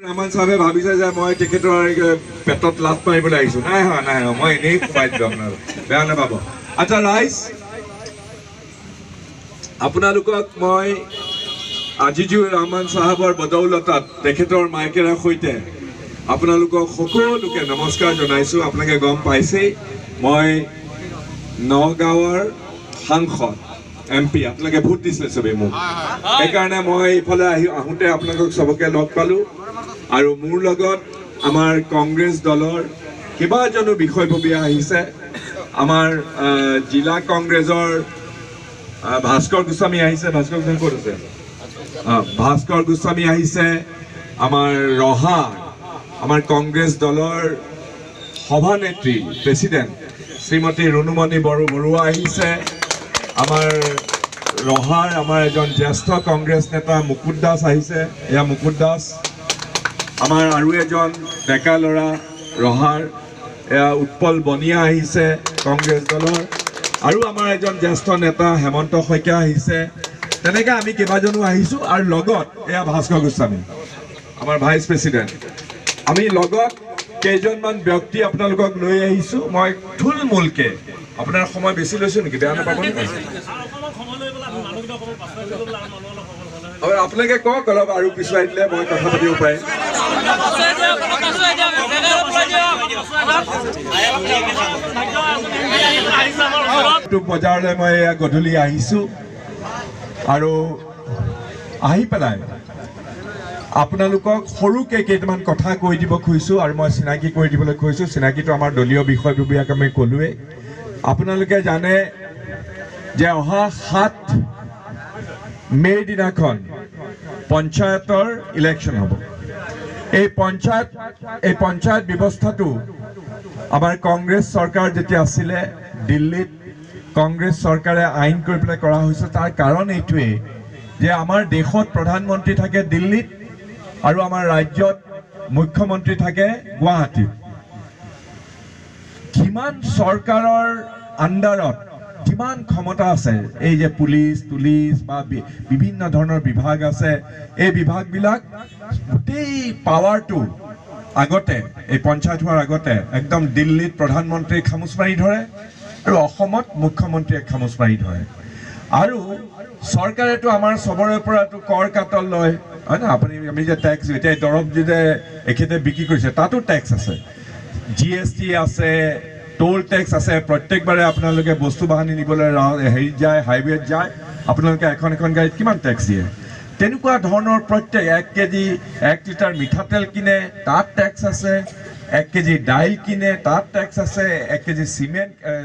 ৰামান চাহাবে ভাবিছে যে মই তেখেতৰ পেটত লাত মাৰিবলৈ আহিছোঁ। নাই হোৱা মই এনেই সোমাই দিলোঁ আপোনালোক, বেয়া নাপাব। আচ্ছা ৰাইজ, আপোনালোকক মই আজিজুৰ ৰহমান চাহাবৰ বদৌলতত তেখেতৰ মাইকেৰাৰ সৈতে আপোনালোকক সকলোকে নমস্কাৰ জনাইছোঁ। আপোনালোকে গম পাইছেই মই নগাঁৱৰ সাংসদ MP, আপোনালোকে ভোট দিছিলে চবেই মোক, সেইকাৰণে মই ইফালে আহোঁতে আপোনালোকক চবকে লগ পালোঁ আৰু মোৰ লগত আমাৰ কংগ্ৰেছ দলৰ কেইবাজনো বিষয়ববীয়া আহিছে। আমাৰ জিলা কংগ্ৰেছৰ ভাস্কৰ গোস্বামী আহিছে। ভাস্কৰ গোস্বামী ক'ত আছে? ভাস্কৰ গোস্বামী আহিছে। আমাৰ ৰহা আমাৰ কংগ্ৰেছ দলৰ সভানেত্ৰী প্ৰেচিডেণ্ট শ্ৰীমতী ৰুণুমণি বৰুৱা আহিছে। আমাৰ ৰহাৰ আমাৰ এজন জ্যেষ্ঠ কংগ্ৰেছ নেতা মুকুট দাস আহিছে। এয়া মুকুট দাস। আমাৰ আৰু এজন ডেকা ল'ৰা ৰহাৰ এয়া উৎপল বনিয়া আহিছে কংগ্ৰেছ দলৰ। আৰু আমাৰ এজন জ্যেষ্ঠ নেতা হেমন্ত শইকীয়া আহিছে। তেনেকৈ আমি কেইবাজনো আহিছোঁ আৰু লগত এয়া ভাস্কৰ গোস্বামী আমাৰ ভাইচ প্ৰেচিডেণ্ট। আমি লগত কেইজনমান ব্যক্তি আপোনালোকক লৈ আহিছোঁ। মই থুলমূলকৈ আপোনাৰ সময় বেছি লৈছোঁ নেকি? বেয়া নাপাব নেকি? আপোনালোকে কওক অলপ আৰু পিছুৱাই দিলে মই কথা পাতিব পাৰিম। বজাৰলৈ মই গধূলি আহিছোঁ আৰু আহি পেলাই আপোনালোকক সৰুকৈ কেইটামান কথা কৈ দিব খুজিছোঁ আৰু মই চিনাকি কৰি দিবলৈ খুজিছোঁ। চিনাকিটো আমাৰ দলীয় বিষয়ববীয়াক আমি ক'লোৱেই। আপোনালোকে জানে যে অহা 7 মে'ৰ দিনাখন পঞ্চায়তৰ ইলেকশ্যন হ'ব। এই পঞ্চায়ত ব্যৱস্থাটো আমাৰ কংগ্ৰেছ চৰকাৰ যেতিয়া আছিলে দিল্লীত, কংগ্ৰেছ চৰকাৰে আইন কৰি পেলাই কৰা হৈছে। তাৰ কাৰণ এইটোৱেই যে আমাৰ দেশত প্ৰধানমন্ত্ৰী থাকে দিল্লীত আৰু আমাৰ ৰাজ্যত মুখ্যমন্ত্ৰী থাকে গুৱাহাটীত। কিমান চৰকাৰৰ আণ্ডাৰত কিমান ক্ষমতা আছে, এই যে পুলিচ বা বিভিন্ন ধৰণৰ বিভাগ আছে, এই বিভাগবিলাক গোটেই পাৱাৰটো আগতে এই পঞ্চায়ত হোৱাৰ আগতে একদম দিল্লীত প্ৰধানমন্ত্ৰীয়ে খামোচ মাৰি ধৰে আৰু অসমত মুখ্যমন্ত্ৰীয়ে খামোচ মাৰি ধৰে। আৰু চৰকাৰেতো আমাৰ চবৰে পৰাতো কৰ কাটল লয়, হয় না? আমি যে টেক্স, এতিয়া দৰৱ যে এখেতে বিক্ৰী কৰিছে তাতো টেক্স আছে, GST আছে, টোল টেক্স আছে। প্ৰত্যেকবাৰে আপোনালোকে বস্তু বাহানি নিবলৈ হেৰিত যায়, হাইৱেত যায়, আপোনালোকে এখন গাড়ীত কিমান টেক্স দিয়ে। তেনেকুৱা ধৰণৰ প্ৰত্যেক 1 লিটাৰ মিঠাতেল কিনে তাত টেক্স আছে, 1 কেজি দাইল কিনে তাত টেক্স আছে, 1 কেজি চিমেণ্টৰ